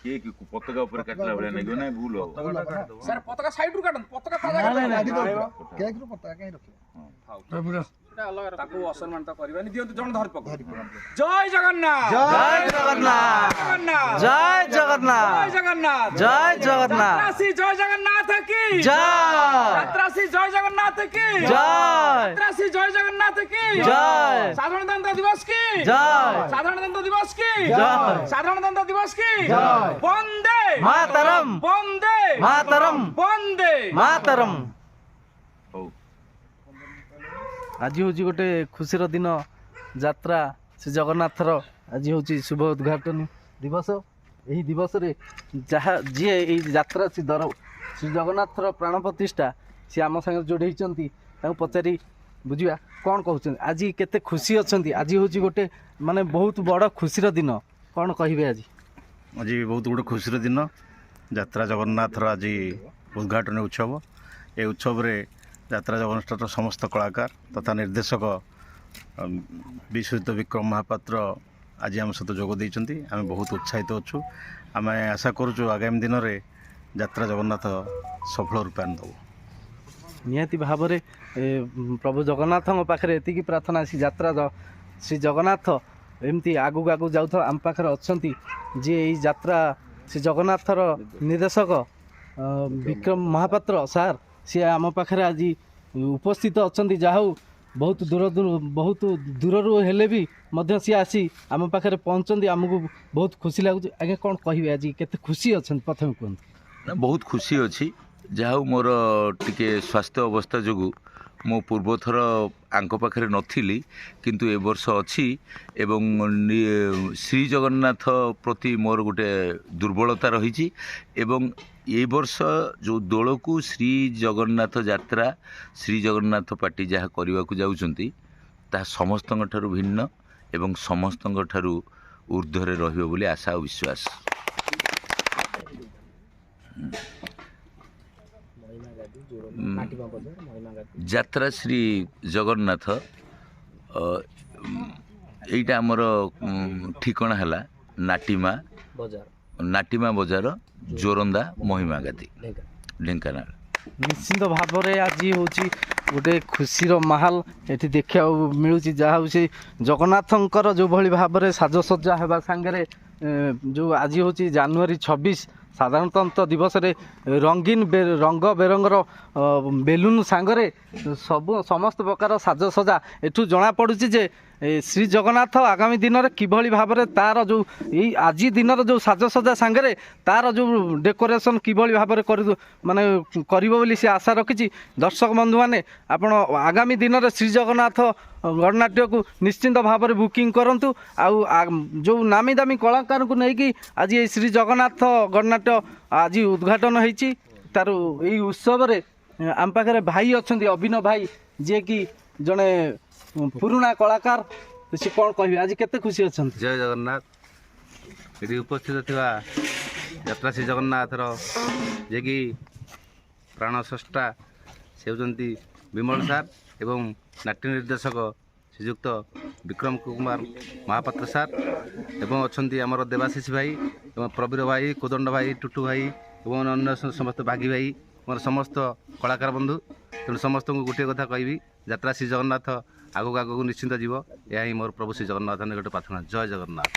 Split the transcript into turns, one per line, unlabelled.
କିଏ ପତାକା ଉପରେ କାଟିଲା ଭଳିଆ ନାଗିବ ନା ଭୁଲ ହବ
सर पताका साइड रु काटन पताका ताजा
केक रु पताका काई रखियो
এটা अलग তাকু অসম্মান তো করিবানি দিয়ন্তু জন ধর পক জয় জগন্নাথ
জয় জগন্নাথ জয় জগন্নাথ
জয় জগন্নাথ
জয় জগন্নাথ
যাত্রাসী জয় জগন্নাথ কি
জয়
যাত্রাসী জয় জগন্নাথ কি
জয়
যাত্রাসী জয় জগন্নাথ কি
জয়
সাধারণতন্ত্র দিবস কি
জয়
সাধারণতন্ত্র দিবস কি
জয়
সাধারণতন্ত্র দিবস কি
জয়
বন্দে
মাতরম
বন্দে
মাতরম
বন্দে
ମାତରମ୍।
ହଉ
ଆଜି ହେଉଛି ଗୋଟେ ଖୁସିର ଦିନ ଯାତ୍ରା ଶ୍ରୀ ଜଗନ୍ନାଥର ଆଜି ହେଉଛି ଶୁଭ ଉଦ୍ଘାଟନୀ ଦିବସ। ଏହି ଦିବସରେ ଯିଏ ଏଇ ଯାତ୍ରା ଶ୍ରୀ ଜଗନ୍ନାଥର ପ୍ରାଣ ପ୍ରତିଷ୍ଠା ସିଏ ଆମ ସାଙ୍ଗରେ ଯୋଡ଼େଇଛନ୍ତି ତାଙ୍କୁ ପଚାରି ବୁଝିବା କ'ଣ କହୁଛନ୍ତି। ଆଜି କେତେ ଖୁସି ଅଛନ୍ତି। ଆଜି ହେଉଛି ଗୋଟେ ମାନେ ବହୁତ ବଡ଼ ଖୁସିର ଦିନ, କ'ଣ କହିବେ ଆଜି?
ଆଜି ବହୁତ ଗୋଟେ ଖୁସିର ଦିନ, ଯାତ୍ରା ଜଗନ୍ନାଥର ଆଜି ଉଦ୍ଘାଟନୀ ଉତ୍ସବ। ଏ ଉତ୍ସବରେ ଯାତ୍ରା ଜଗନ୍ନାଥର ସମସ୍ତ କଳାକାର ତଥା ନିର୍ଦ୍ଦେଶକ ବିଶ୍ୱଜିତ ବିକ୍ରମ ମହାପାତ୍ର ଆଜି ଆମ ସହିତ ଯୋଗ ଦେଇଛନ୍ତି। ଆମେ ବହୁତ ଉତ୍ସାହିତ ଅଛୁ। ଆମେ ଆଶା କରୁଛୁ ଆଗାମୀ ଦିନରେ ଯାତ୍ରା ଜଗନ୍ନାଥ ସଫଳ ରୂପାୟନ ଦେବ।
ନିହାତି ଭାବରେ ପ୍ରଭୁ ଜଗନ୍ନାଥଙ୍କ ପାଖରେ ଏତିକି ପ୍ରାର୍ଥନା, ଯାତ୍ରା ଶ୍ରୀ ଜଗନ୍ନାଥ ଏମିତି ଆଗକୁ ଆଗକୁ ଯାଉଥିବା ଆମ ପାଖରେ ଅଛନ୍ତି। ଯିଏ ଏଇ ଯାତ୍ରା ଶ୍ରୀ ଜଗନ୍ନାଥର ନିର୍ଦ୍ଦେଶକ ବିକ୍ରମ ମହାପାତ୍ର ସାର୍, ସିଏ ଆମ ପାଖରେ ଆଜି ଉପସ୍ଥିତ ଅଛନ୍ତି। ଯାହା ହଉ ବହୁତ ଦୂରରୁ ହେଲେ ବି ମଧ୍ୟ ସିଏ ଆସି ଆମ ପାଖରେ ପହଞ୍ଚନ୍ତି। ଆମକୁ ବହୁତ ଖୁସି ଲାଗୁଛି। ଆଜ୍ଞା କ'ଣ କହିବେ, ଆଜି କେତେ ଖୁସି ଅଛନ୍ତି ପ୍ରଥମେ କୁହନ୍ତୁ।
ବହୁତ ଖୁସି ଅଛି। ଯାହା ହଉ ମୋର ଟିକେ ସ୍ୱାସ୍ଥ୍ୟ ଅବସ୍ଥା ଯୋଗୁଁ ମୁଁ ପୂର୍ବଥର ଆଙ୍କ ପାଖରେ ନଥିଲି, କିନ୍ତୁ ଏ ବର୍ଷ ଅଛି ଏବଂ ଶ୍ରୀ ଜଗନ୍ନାଥ ପ୍ରତି ମୋର ଗୋଟେ ଦୁର୍ବଳତା ରହିଛି ଏବଂ ଏ ବର୍ଷ ଯେଉଁ ଦୋଳକୁ ଶ୍ରୀ ଜଗନ୍ନାଥ ଯାତ୍ରା ଶ୍ରୀ ଜଗନ୍ନାଥ ପାର୍ଟି ଯାହା କରିବାକୁ ଯାଉଛନ୍ତି ତାହା ସମସ୍ତଙ୍କ ଠାରୁ ଭିନ୍ନ ଏବଂ ସମସ୍ତଙ୍କ ଠାରୁ ଊର୍ଦ୍ଧ୍ୱରେ ରହିବ ବୋଲି ଆଶା ଓ ବିଶ୍ୱାସ। ଯାତ୍ରା ଶ୍ରୀ ଜଗନ୍ନାଥ ଏଇଟା ଆମର ଠିକଣା ହେଲା ନାଟିମା ବଜାର ଜୋରନ୍ଦା ମହିମା ଗାଦି ଢେଙ୍କାନାଳ।
ନିଶ୍ଚିନ୍ତ ଭାବରେ ଆଜି ହେଉଛି ଗୋଟେ ଖୁସିର ମାହୋଲ ଏଠି ଦେଖିବାକୁ ମିଳୁଛି। ଯାହା ହଉ ସେ ଜଗନ୍ନାଥଙ୍କର ଯେଉଁଭଳି ଭାବରେ ସାଜସଜ୍ଜା ହେବା ସାଙ୍ଗରେ ଯେଉଁ ଆଜି ହେଉଛି ଜାନୁଆରୀ 26 ସାଧାରଣତନ୍ତ୍ର ଦିବସରେ ରଙ୍ଗୀନ ରଙ୍ଗ ବେରଙ୍ଗର ବେଲୁନ ସାଙ୍ଗରେ ସମସ୍ତ ପ୍ରକାର ସାଜସଜ୍ଜା ଏଠୁ ଜଣାପଡ଼ୁଛି ଯେ ଶ୍ରୀ ଜଗନ୍ନାଥ ଆଗାମୀ ଦିନରେ କିଭଳି ଭାବରେ ତା'ର ଯେଉଁ ଏଇ ଆଜି ଦିନର ଯେଉଁ ସାଜସଜ୍ଜା ସାଙ୍ଗରେ ତା'ର ଯେଉଁ ଡେକୋରେସନ୍ କିଭଳି ଭାବରେ କରିବ ବୋଲି ସେ ଆଶା ରଖିଛି। ଦର୍ଶକ ବନ୍ଧୁମାନେ, ଆପଣ ଆଗାମୀ ଦିନରେ ଶ୍ରୀ ଜଗନ୍ନାଥ ଗଣନାଟ୍ୟକୁ ନିଶ୍ଚିନ୍ତ ଭାବରେ ବୁକିଂ କରନ୍ତୁ। ଆଉ ଯେଉଁ ନାମୀ ଦାମୀ କଳାକାରଙ୍କୁ ନେଇକି ଆଜି ଏଇ ଶ୍ରୀ ଜଗନ୍ନାଥ ଗଣନାଟ୍ୟ ଆଜି ଉଦ୍ଘାଟନ ହେଇଛି। ତାର ଏଇ ଉତ୍ସବରେ ଆମ ପାଖରେ ଭାଇ ଅଛନ୍ତି, ଅଭିନବ ଭାଇ, ଯିଏକି ଜଣେ ପୁରୁଣା କଳାକାର। ସେ କ'ଣ କହିବେ, ଆଜି କେତେ ଖୁସି ଅଛନ୍ତି?
ଜୟ ଜଗନ୍ନାଥ। ଏଠି ଉପସ୍ଥିତ ଥିବା ଯାତ୍ରା ଶ୍ରୀ ଜଗନ୍ନାଥର ଯିଏକି ପ୍ରାଣ ସ୍ରଷ୍ଟା ସେ ହେଉଛନ୍ତି ବିମଳ ସାର୍ ଏବଂ ନାଟ୍ୟ ନିର୍ଦ୍ଦେଶକ ଶ୍ରୀଯୁକ୍ତ ବିକ୍ରମ କୁମାର ମହାପାତ୍ର ସାର୍ ଏବଂ ଅଛନ୍ତି ଆମର ଦେବାଶିଷ ଭାଇ ଏବଂ ପ୍ରବୀର ଭାଇ, କୋଦଣ୍ଡ ଭାଇ, ଟୁଟୁ ଭାଇ ଏବଂ ଅନ୍ୟ ସମସ୍ତ ବାଗି ଭାଇ, ମୋର ସମସ୍ତ କଳାକାର ବନ୍ଧୁ। ତେଣୁ ସମସ୍ତଙ୍କୁ ଗୋଟିଏ କଥା କହିବି, ଯାତ୍ରା ଶ୍ରୀ ଜଗନ୍ନାଥ ଆଗକୁ ଆଗକୁ ନିଶ୍ଚିନ୍ତ ଯିବ। ଏହା ହିଁ ମୋର ପ୍ରଭୁ ଶ୍ରୀ ଜଗନ୍ନାଥ ନିକଟ ପ୍ରାର୍ଥନା। ଜୟ ଜଗନ୍ନାଥ।